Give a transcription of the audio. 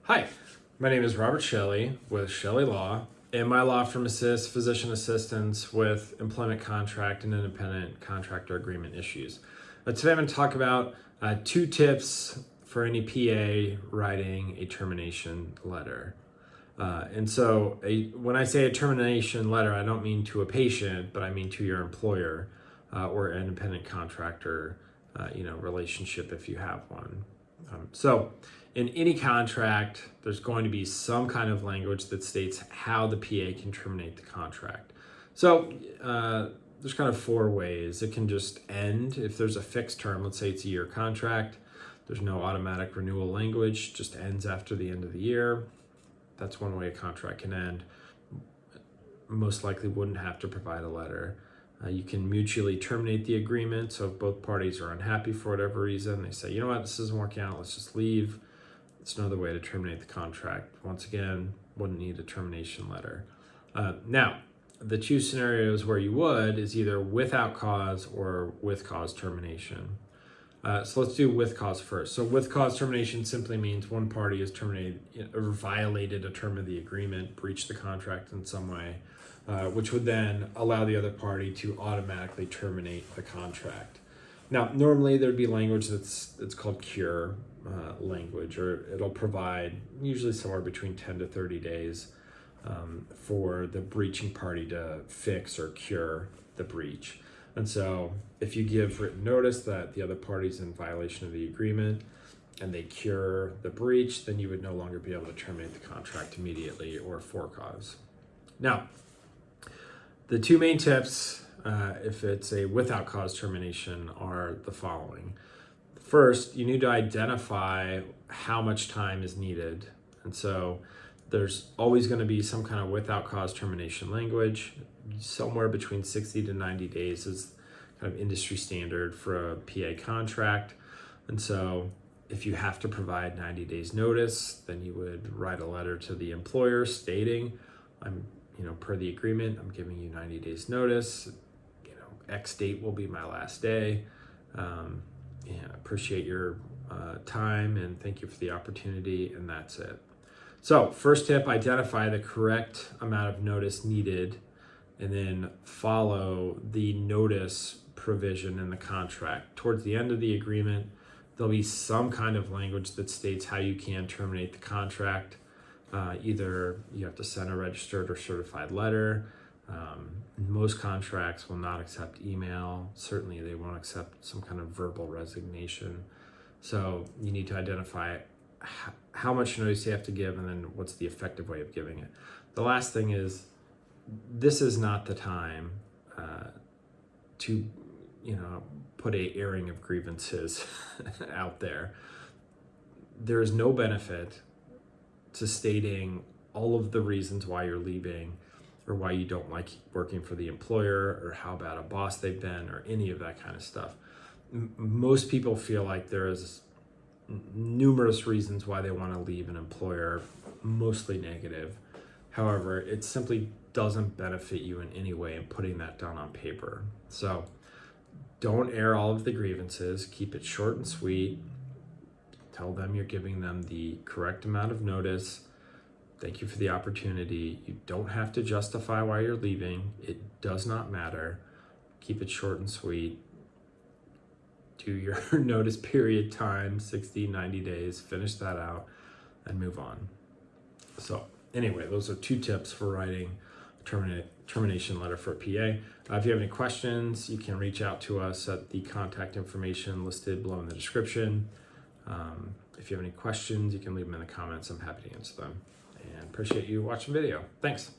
Hi, my name is Robert Chelle with Chelle Law, and my law firm assists physician assistants with employment contract and independent contractor agreement issues. Today I'm going to talk about 2 tips for any PA writing a termination letter. When I say a termination letter, I don't mean to a patient, but I mean to your employer or independent contractor relationship if you have one. In any contract, there's going to be some kind of language that states how the PA can terminate the contract. There's kind of 4 ways. It can just end if there's a fixed term. Let's say it's a year contract. There's no automatic renewal language, just ends after the end of the year. That's one way a contract can end. Most likely wouldn't have to provide a letter. You can mutually terminate the agreement. So if both parties are unhappy for whatever reason, they say, you know what, this isn't working out, let's just leave. It's another way to terminate the contract. Once again, wouldn't need a termination letter. Now, the 2 scenarios where you would is either without cause or with cause termination. So let's do with cause first. So with cause termination simply means one party has terminated or violated a term of the agreement, breached the contract in some way, which would then allow the other party to automatically terminate the contract. Now, normally there'd be language it's called cure language, or it'll provide usually somewhere between 10 to 30 days for the breaching party to fix or cure the breach. And so if you give written notice that the other party's in violation of the agreement and they cure the breach, then you would no longer be able to terminate the contract immediately or for cause. Now, the 2 main tips, if it's a without cause termination, are the following. First, you need to identify how much time is needed. And so there's always going to be some kind of without cause termination language. Somewhere between 60 to 90 days is kind of industry standard for a PA contract. And so if you have to provide 90 days notice, then you would write a letter to the employer stating, per the agreement, I'm giving you 90 days notice. X date will be my last day. Appreciate your time and thank you for the opportunity, and that's it. So first tip, identify the correct amount of notice needed and then follow the notice provision in the contract. Towards the end of the agreement, there'll be some kind of language that states how you can terminate the contract. Either you have to send a registered or certified letter. Most contracts will not accept email. Certainly they won't accept some kind of verbal resignation. So you need to identify how much notice you have to give and then what's the effective way of giving it. The last thing is, this is not the time to put a airing of grievances out there. There is no benefit to stating all of the reasons why you're leaving or why you don't like working for the employer or how bad a boss they've been or any of that kind of stuff. Most people feel like there is numerous reasons why they want to leave an employer, mostly negative. However, it simply doesn't benefit you in any way in putting that down on paper. So don't air all of the grievances, keep it short and sweet. Tell them you're giving them the correct amount of notice. Thank you for the opportunity. You don't have to justify why you're leaving. It does not matter. Keep it short and sweet. Do your notice period time, 60, 90 days, finish that out and move on. So anyway, those are 2 tips for writing a termination letter for a PA. If you have any questions, you can reach out to us at the contact information listed below in the description. If you have any questions, you can leave them in the comments. I'm happy to answer them. And appreciate you watching the video. Thanks.